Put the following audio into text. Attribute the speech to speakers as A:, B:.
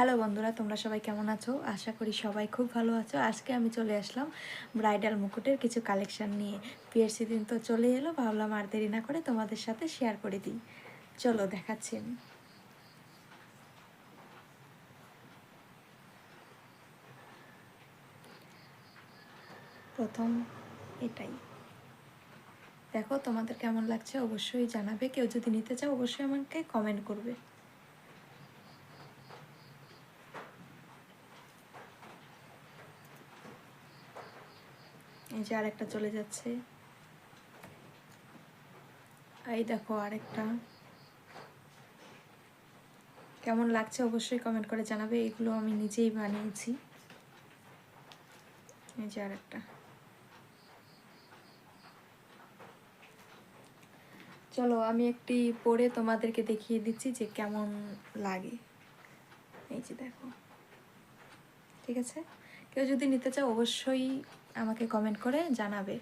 A: Hello বন্ধুরা, তোমরা সবাই কেমন আছো? আশা করি সবাই খুব ভালো আছো। আজকে আমি চলে আসলাম ব্রাইডাল মুকুটের কিছু কালেকশন নিয়ে। বিয়ের সিজন তো চলে এলো, ভাবলাম আর দেরি না করে তোমাদের সাথে শেয়ার করে দিই। চলো দেখাচ্ছি আমি। প্রথম এটাই দেখো, তোমাদের কেমন লাগছে অবশ্যই জানাবে। কেউ যদি নিতে চাও অবশ্যই আমাকে কমেন্ট করবে। এই যে আরেকটা চলে যাচ্ছে, এই দেখো আরেকটা। কেমন লাগছে অবশ্যই কমেন্ট করে জানাবে। এগুলো আমি নিজেই বানিয়েছি। এই যে আরেকটা। চলো আমি একটি পরে তোমাদেরকে দেখিয়ে দিচ্ছি যে কেমন লাগে। এই যে দেখো, ঠিক আছে। কেউ যদি নিতে চাও অবশ্যই আমাকে কমেন্ট করে জানাবে।